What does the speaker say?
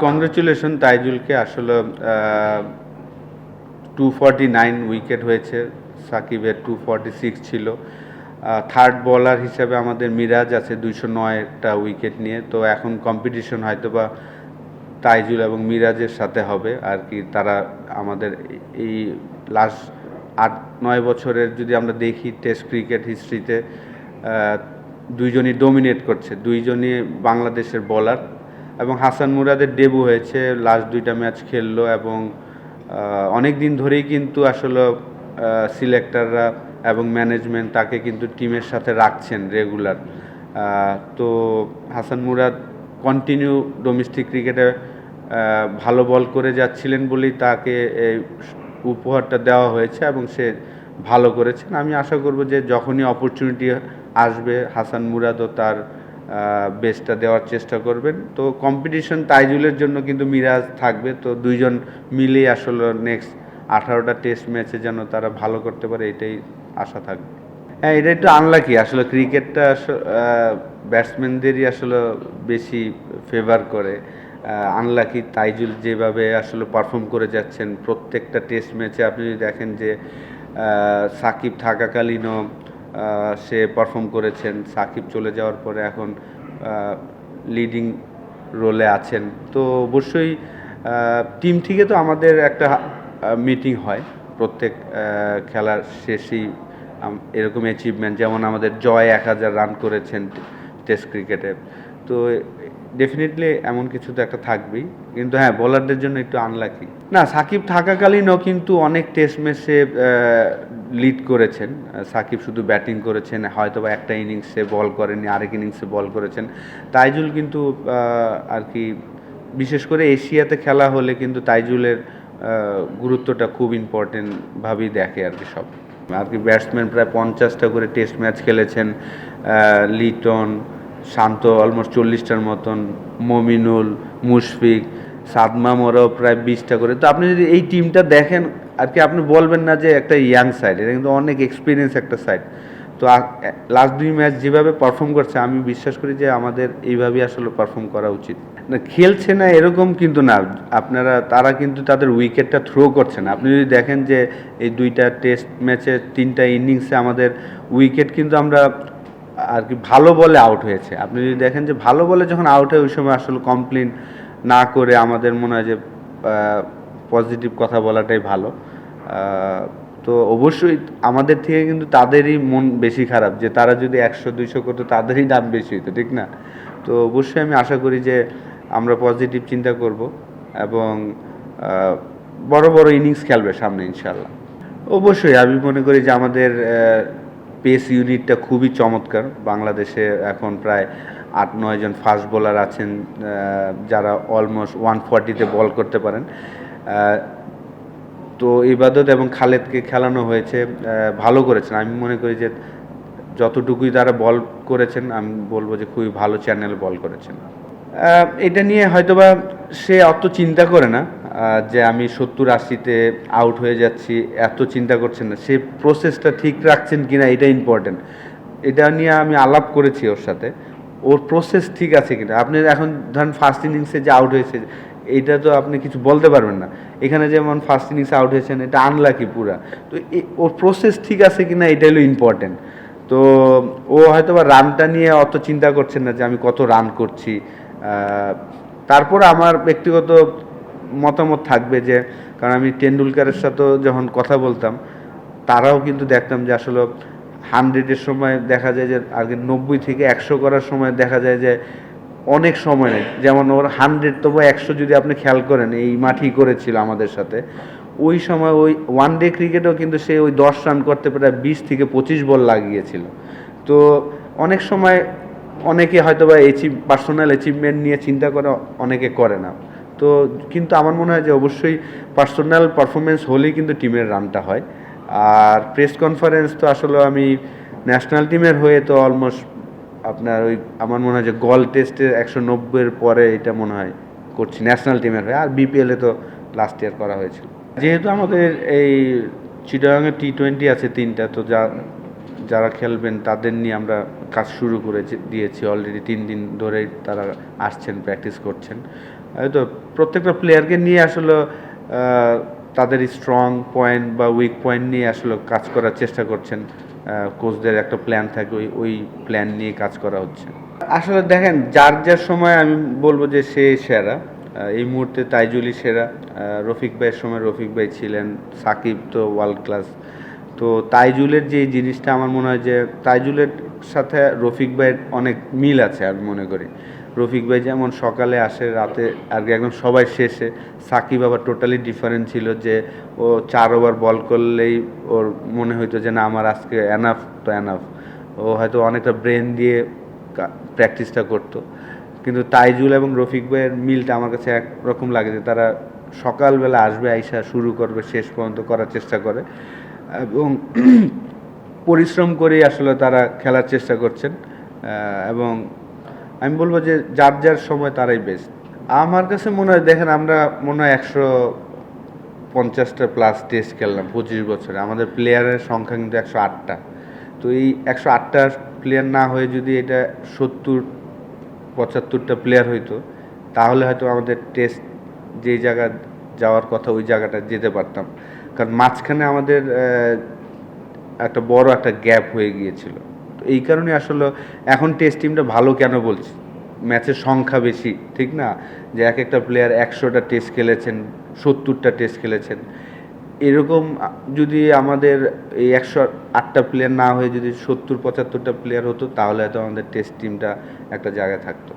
Congratulation তাইজুলকে। আসলে 249 wicket হয়েছে, সাকিবের 246 ছিল। থার্ড বোলার হিসাবে আমাদের মিরাজ আছে 209টা উইকেট নিয়ে। তো এখন কম্পিটিশন হয়তোবা তাইজুল এবং মিরাজের সাথে হবে আর কি। তারা আমাদের এই লাস্ট 8-9 বছরের যদি আমরা দেখি টেস্ট ক্রিকেট হিস্ট্রিতে দুইজনই ডোমিনেট করছে, দুইজনই বাংলাদেশের বোলার। এবং হাসান মুরাদের ডেবু হয়েছে, লাস্ট 2টা ম্যাচ খেললো এবং অনেক দিন ধরেই কিন্তু আসলে সিলেক্টররা এবং ম্যানেজমেন্ট তাকে কিন্তু টিমের সাথে রাখছেন রেগুলার। তো হাসান মুরাদ কন্টিনিউ ডোমেস্টিক ক্রিকেটে ভালো বল করে যাচ্ছিলেন বলেই তাকে এই উপহারটা দেওয়া হয়েছে এবং সে ভালো করেছেন। আমি আশা করব যে যখনই অপরচুনিটি আসবে হাসান মুরাদও তার বেস্টটা দেওয়ার চেষ্টা করবেন। তো কম্পিটিশন তাইজুলের জন্য কিন্তু মিরাজ থাকবে, তো দুইজন মিলেই আসলে নেক্সট 18টা টেস্ট ম্যাচে যেন তারা ভালো করতে পারে, এটাই আশা থাকবে। হ্যাঁ, এটা একটু আনলাকি আসলে। ক্রিকেটটা ব্যাটসম্যানদেরই আসলে বেশি ফেভার করে। আনলাকি তাইজুল যেভাবে আসলে পারফর্ম করে যাচ্ছেন প্রত্যেকটা টেস্ট ম্যাচে, আপনি যদি দেখেন যে সাকিব থাকাকালীনও সে পারফর্ম করেছেন, সাকিব চলে যাওয়ার পরে এখন লিডিং রোলে আছেন। তো অবশ্যই টিম থেকে তো আমাদের একটা মিটিং হয় প্রত্যেক খেলার শেষেই, এরকম অ্যাচিভমেন্ট, যেমন আমাদের জয় 1000 রান করেছেন টেস্ট ক্রিকেটে। তো ডেফিনেটলি এমন কিছু তো একটা থাকবেই, কিন্তু হ্যাঁ, বোলারদের জন্য একটু আনলাকি। না, সাকিব থাকাকালীনও কিন্তু অনেক টেস্ট ম্যাচে লিড করেছেন। সাকিব শুধু ব্যাটিং করেছেন, হয়তো বা একটা ইনিংসে বল করেননি, আরেক ইনিংসে বল করেছেন। তাইজুল কিন্তু আর কি, বিশেষ করে এশিয়াতে খেলা হলে কিন্তু তাইজুলের গুরুত্বটা খুব ইম্পর্টেন্টভাবেই দেখে আর কি সব। আর কি ব্যাটসম্যান প্রায় 50টা করে টেস্ট ম্যাচ খেলেছেন, লিটন, শান্ত অলমোস্ট 40টার মতন, মমিনুল, মুশফিক, সাদমাম ওরাও প্রায় 20টা করে। তো আপনি যদি এই টিমটা দেখেন আর কি, আপনি বলবেন না যে একটা ইয়াং সাইড, এটা কিন্তু অনেক এক্সপিরিয়েন্স একটা সাইড। তো লাস্ট 2 ম্যাচ যেভাবে পারফর্ম করছে, আমি বিশ্বাস করি যে আমাদের এইভাবেই আসলে পারফর্ম করা উচিত। না, খেলছে না এরকম কিন্তু না, তারা কিন্তু তাদের উইকেটটা থ্রো করছে না। আপনি যদি দেখেন যে এই 2টা টেস্ট ম্যাচে 3টা ইনিংসে আমাদের উইকেট কিন্তু আমরা আর কি ভালো বলে আউট হয়েছে। আপনি যদি দেখেন যে ভালো বলে যখন আউট হয় ওই সময় আসলে কমপ্লেন না করে আমাদের মনে হয় যে পজিটিভ কথা বলাটাই ভালো। তো অবশ্যই আমাদের থেকে কিন্তু তাদেরই মন বেশি খারাপ, যে তারা যদি 100-200 করতো তাদেরই দাম বেশি হতো, ঠিক না? তো অবশ্যই আমি আশা করি যে আমরা পজিটিভ চিন্তা করব এবং বড় বড় ইনিংস খেলবে সামনে ইনশাল্লাহ। অবশ্যই আমি মনে করি যে আমাদের পেস ইউনিটটা খুবই চমৎকার। বাংলাদেশে এখন প্রায় 8-9 জন ফাস্ট বোলার আছেন যারা অলমোস্ট 140-তে বল করতে পারেন। তো ইবাদত এবং খালেদকে খেলানো হয়েছে, ভালো করেছেন। আমি মনে করি যে যতটুকুই তারা বল করেছেন, আমি বলবো যে খুবই ভালো চ্যানেল বল করেছেন। এটা নিয়ে হয়তোবা সে অত চিন্তা করে না যে আমি 70-80-তে আউট হয়ে যাচ্ছি, এত চিন্তা করছেন না। সে প্রসেসটা ঠিক রাখছেন কিনা এটা ইম্পর্টেন্ট। এটা নিয়ে আমি আলাপ করেছি ওর সাথে, ওর প্রসেস ঠিক আছে কিনা। আপনি এখন ধরেন ফার্স্ট ইনিংসে যে আউট হয়েছে, এইটা তো আপনি কিছু বলতে পারবেন না। এখানে যেমন ফার্স্ট ইনিংসে আউট হয়েছেন, এটা আনলাকি পুরা। তো ওর প্রসেস ঠিক আছে কিনা এটা হলো ইম্পর্টেন্ট। তো ও হয়তো বা রানটা নিয়ে অত চিন্তা করছেন না যে আমি কত রান করছি। তারপর আমার ব্যক্তিগত মতামত থাকবে যে, কারণ আমি টেন্ডুলকারের সাথেও যখন কথা বলতাম, তারাও কিন্তু দেখতাম যে আসলে 100-এর সময় দেখা যায় যে আগে 90 থেকে 100 করার সময় দেখা যায় যে অনেক সময় নেই। যেমন ওর 100 তবু 100 যদি আপনি খেয়াল করেন, এই মাঠেই করেছিল আমাদের সাথে। ওই সময় ওই ওয়ান ডে ক্রিকেটেও কিন্তু সে ওই 10 রান করতে প্রায় 20 থেকে 25 বল লাগিয়েছিল। তো অনেক সময় অনেকে হয়তো বা পার্সোনাল অ্যাচিভমেন্ট নিয়ে চিন্তা করে, অনেকে করে না। তো কিন্তু আমার মনে হয় যে অবশ্যই পার্সোনাল পারফরমেন্স হলেই কিন্তু টিমের রানটা হয়। আর প্রেস কনফারেন্স তো আসলে আমি ন্যাশনাল টিমের হয়ে তো অলমোস্ট আপনার ওই আমার মনে হয় যে গল টেস্টে 190-এর পরে এটা মনে হয় করছি ন্যাশনাল টিমের হয়ে। আর বিপিএলে তো লাস্ট ইয়ার করা হয়েছিল। যেহেতু আমাদের এই চিটাগাংয়ে T20 আছে 3টা, তো যারা খেলবেন তাদের নিয়ে আমরা কাজ শুরু করে দিয়েছি অলরেডি। 3 দিন ধরেই তারা আসছেন, প্র্যাকটিস করছেন। এই তো প্রত্যেকটা প্লেয়ারকে নিয়ে আসলে তাদের স্ট্রং পয়েন্ট বা উইক পয়েন্ট নিয়ে আসলে কাজ করার চেষ্টা করছেন। কোচদের একটা প্ল্যান থাকে, ওই প্ল্যান নিয়ে কাজ করা হচ্ছে। আসলে দেখেন, যার সময় আমি বলবো যে সে সেরা। এই মুহূর্তে তাইজুলই সেরা। রফিক ভাইয়ের সময় রফিক ভাই ছিলেন, সাকিব তো ওয়ার্ল্ড ক্লাস। তো তাইজুলের যে জিনিসটা আমার মনে হয় যে তাইজুলের সাথে রফিক ভাইয়ের অনেক মিল আছে আমি মনে করি। রফিক ভাই যেমন সকালে আসে, রাতে আর কি একদম সবাই শেষে। সাকিব আবার টোটালি ডিফারেন্ট ছিল, যে ও 4 ওভার বল করলেই ওর মনে হইতো যে না আমার আজকে এনাফ তো এনাফ। ও হয়তো অনেকটা ব্রেন দিয়ে প্র্যাকটিসটা করতো। কিন্তু তাইজুল এবং রফিক ভাইয়ের মিলটা আমার কাছে একরকম লাগে, যে তারা সকালবেলা আসবে, আইসা শুরু করবে, শেষ পর্যন্ত করার চেষ্টা করে এবং পরিশ্রম করেই আসলে তারা খেলার চেষ্টা করছেন। এবং আমি বলবো যে যার সময় তারাই বেস্ট। আমার কাছে মনে হয়, দেখেন আমরা মনে হয় 150টা প্লাস টেস্ট খেললাম 25 বছরে। আমাদের প্লেয়ারের সংখ্যা কিন্তু 108টা। তো এই 108টা প্লেয়ার না হয়ে যদি এটা 70-75টা প্লেয়ার হইতো, তাহলে হয়তো আমাদের টেস্ট যেই জায়গা যাওয়ার কথা ওই জায়গাটা যেতে পারতাম। কারণ মাঝখানে আমাদের একটা বড় একটা গ্যাপ হয়ে গিয়েছিল। তো এই কারণে আসলে এখন টেস্ট টিমটা ভালো কেন বলছি, ম্যাচের সংখ্যা বেশি, ঠিক না? যে এক একটা প্লেয়ার 100টা টেস্ট খেলেছেন, 70টা টেস্ট খেলেছেন। এরকম যদি আমাদের এই 108টা প্লেয়ার না হয়ে যদি 70-75টা প্লেয়ার হতো, তাহলে হয়তো আমাদের টেস্ট টিমটা একটা জায়গায় থাকতো।